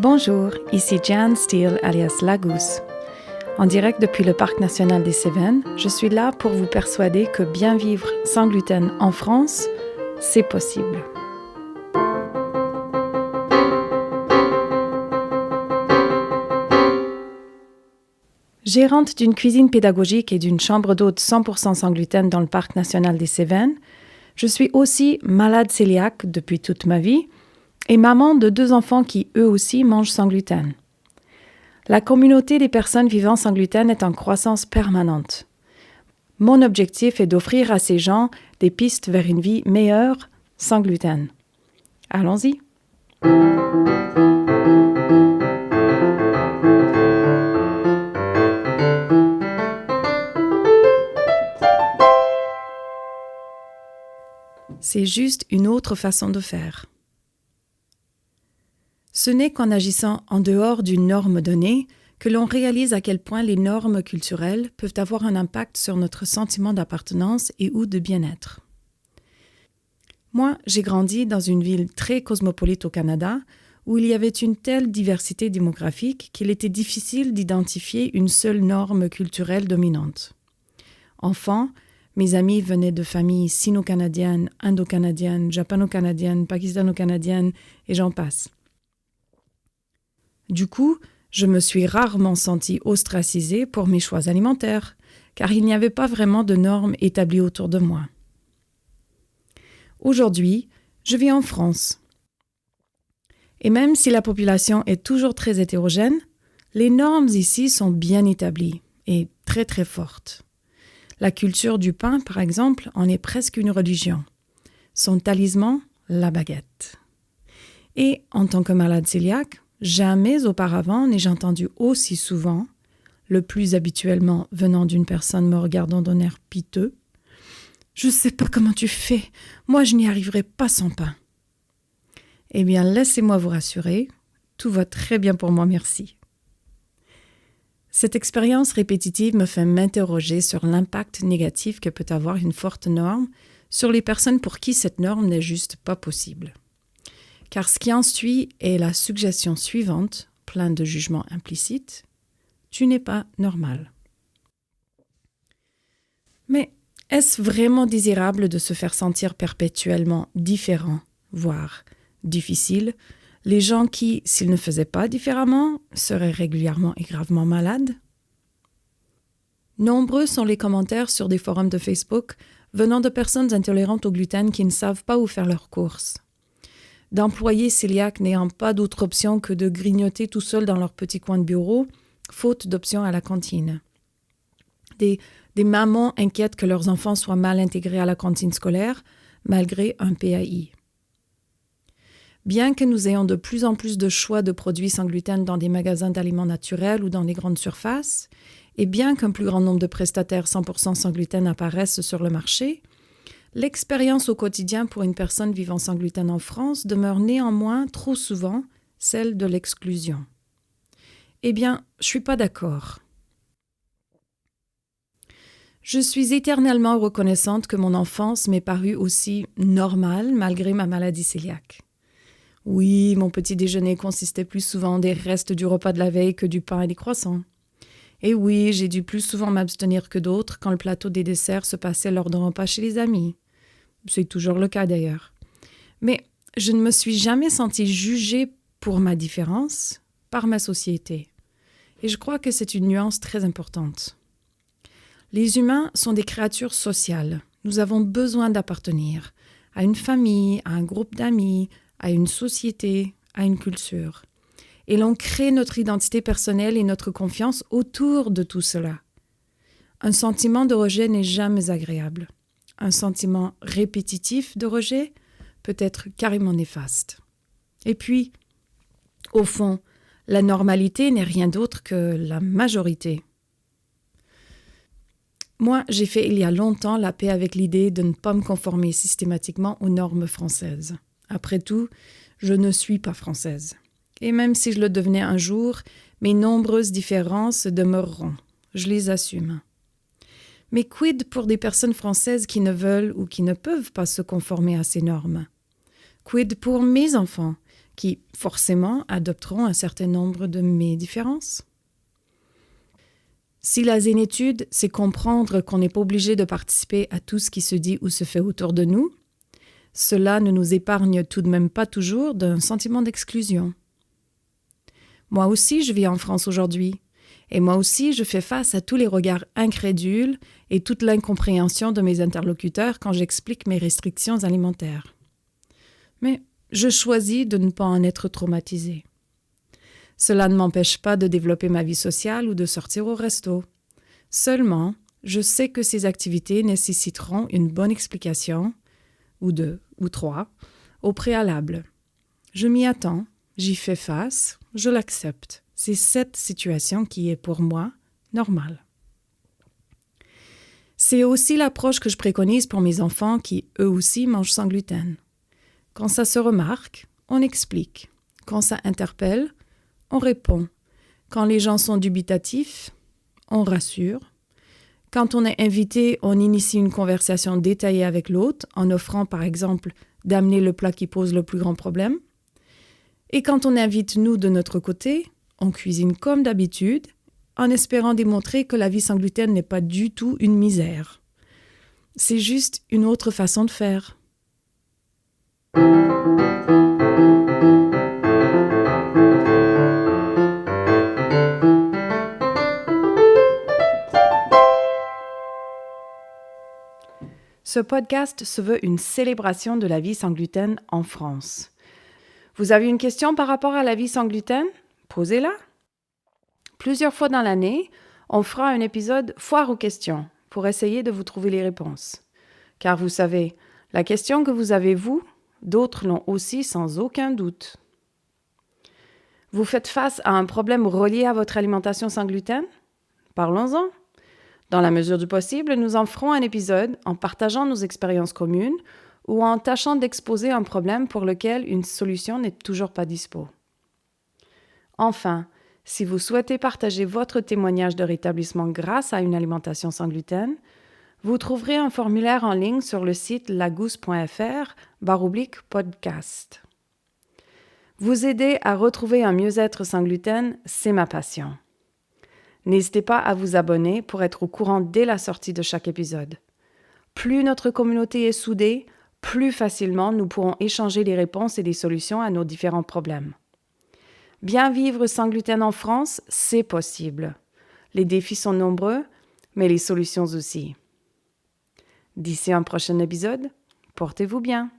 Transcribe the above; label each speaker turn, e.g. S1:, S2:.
S1: Bonjour, ici Jan Steele alias Lagousse. En direct depuis le Parc national des Cévennes, je suis là pour vous persuader que bien vivre sans gluten en France, c'est possible. Gérante d'une cuisine pédagogique et d'une chambre d'hôtes 100% sans gluten dans le Parc national des Cévennes, je suis aussi malade cœliaque depuis toute ma vie et maman de 2 enfants qui, eux aussi, mangent sans gluten. La communauté des personnes vivant sans gluten est en croissance permanente. Mon objectif est d'offrir à ces gens des pistes vers une vie meilleure sans gluten. Allons-y! C'est juste une autre façon de faire. Ce n'est qu'en agissant en dehors d'une norme donnée que l'on réalise à quel point les normes culturelles peuvent avoir un impact sur notre sentiment d'appartenance et ou de bien-être. Moi, j'ai grandi dans une ville très cosmopolite au Canada où il y avait une telle diversité démographique qu'il était difficile d'identifier une seule norme culturelle dominante. Enfant, mes amis venaient de familles sino-canadiennes, indo-canadiennes, japano-canadiennes, pakistano-canadiennes et j'en passe. Du coup, je me suis rarement sentie ostracisée pour mes choix alimentaires, car il n'y avait pas vraiment de normes établies autour de moi. Aujourd'hui, je vis en France. Et même si la population est toujours très hétérogène, les normes ici sont bien établies et très très fortes. La culture du pain, par exemple, en est presque une religion. Son talisman, la baguette. Et en tant que malade cœliaque, jamais auparavant n'ai-je entendu aussi souvent, le plus habituellement venant d'une personne me regardant d'un air piteux, « Je ne sais pas comment tu fais, moi je n'y arriverai pas sans pain. » Eh bien, laissez-moi vous rassurer, tout va très bien pour moi, merci. Cette expérience répétitive me fait m'interroger sur l'impact négatif que peut avoir une forte norme sur les personnes pour qui cette norme n'est juste pas possible. Car ce qui en suit est la suggestion suivante, pleine de jugements implicites, « tu n'es pas normal ». Mais est-ce vraiment désirable de se faire sentir perpétuellement différent, voire difficile, les gens qui, s'ils ne faisaient pas différemment, seraient régulièrement et gravement malades? Nombreux sont les commentaires sur des forums de Facebook venant de personnes intolérantes au gluten qui ne savent pas où faire leurs courses. D'employés cœliaques n'ayant pas d'autre option que de grignoter tout seuls dans leur petit coin de bureau, faute d'options à la cantine. Des mamans inquiètes que leurs enfants soient mal intégrés à la cantine scolaire, malgré un PAI. Bien que nous ayons de plus en plus de choix de produits sans gluten dans des magasins d'aliments naturels ou dans les grandes surfaces, et bien qu'un plus grand nombre de prestataires 100% sans gluten apparaissent sur le marché, l'expérience au quotidien pour une personne vivant sans gluten en France demeure néanmoins trop souvent celle de l'exclusion. Eh bien, je ne suis pas d'accord. Je suis éternellement reconnaissante que mon enfance m'ait paru aussi normale malgré ma maladie cœliaque. Oui, mon petit déjeuner consistait plus souvent des restes du repas de la veille que du pain et des croissants. Et oui, j'ai dû plus souvent m'abstenir que d'autres quand le plateau des desserts se passait lors d'un repas chez les amis. C'est toujours le cas d'ailleurs. Mais je ne me suis jamais sentie jugée pour ma différence par ma société. Et je crois que c'est une nuance très importante. Les humains sont des créatures sociales. Nous avons besoin d'appartenir à une famille, à un groupe d'amis, à une société, à une culture. Et l'on crée notre identité personnelle et notre confiance autour de tout cela. Un sentiment de rejet n'est jamais agréable. Un sentiment répétitif de rejet peut être carrément néfaste. Et puis, au fond, la normalité n'est rien d'autre que la majorité. Moi, j'ai fait il y a longtemps la paix avec l'idée de ne pas me conformer systématiquement aux normes françaises. Après tout, je ne suis pas française. Et même si je le devenais un jour, mes nombreuses différences demeureront. Je les assume. Mais quid pour des personnes françaises qui ne veulent ou qui ne peuvent pas se conformer à ces normes? Quid pour mes enfants qui forcément adopteront un certain nombre de mes différences. Si la zénitude, c'est comprendre qu'on n'est pas obligé de participer à tout ce qui se dit ou se fait autour de nous, cela ne nous épargne tout de même pas toujours d'un sentiment d'exclusion. Moi aussi, je vis en France aujourd'hui, et moi aussi, je fais face à tous les regards incrédules et toute l'incompréhension de mes interlocuteurs quand j'explique mes restrictions alimentaires. Mais je choisis de ne pas en être traumatisée. Cela ne m'empêche pas de développer ma vie sociale ou de sortir au resto. Seulement, je sais que ces activités nécessiteront une bonne explication, ou deux, ou trois, au préalable. Je m'y attends, j'y fais face, je l'accepte. C'est cette situation qui est pour moi normale. C'est aussi l'approche que je préconise pour mes enfants qui, eux aussi, mangent sans gluten. Quand ça se remarque, on explique. Quand ça interpelle, on répond. Quand les gens sont dubitatifs, on rassure. Quand on est invité, on initie une conversation détaillée avec l'autre en offrant par exemple d'amener le plat qui pose le plus grand problème. Et quand on invite nous de notre côté, on cuisine comme d'habitude en espérant démontrer que la vie sans gluten n'est pas du tout une misère. C'est juste une autre façon de faire. Ce podcast se veut une célébration de la vie sans gluten en France. Vous avez une question par rapport à la vie sans gluten? Posez-la. Plusieurs fois dans l'année, on fera un épisode foire aux questions pour essayer de vous trouver les réponses. Car vous savez, la question que vous avez vous, d'autres l'ont aussi sans aucun doute. Vous faites face à un problème relié à votre alimentation sans gluten? Parlons-en. Dans la mesure du possible, nous en ferons un épisode en partageant nos expériences communes ou en tâchant d'exposer un problème pour lequel une solution n'est toujours pas dispo. Enfin, si vous souhaitez partager votre témoignage de rétablissement grâce à une alimentation sans gluten, vous trouverez un formulaire en ligne sur le site lagousse.fr/podcast. Vous aider à retrouver un mieux-être sans gluten, c'est ma passion. N'hésitez pas à vous abonner pour être au courant dès la sortie de chaque épisode. Plus notre communauté est soudée, plus facilement nous pourrons échanger les réponses et les solutions à nos différents problèmes. Bien vivre sans gluten en France, c'est possible. Les défis sont nombreux, mais les solutions aussi. D'ici un prochain épisode, portez-vous bien.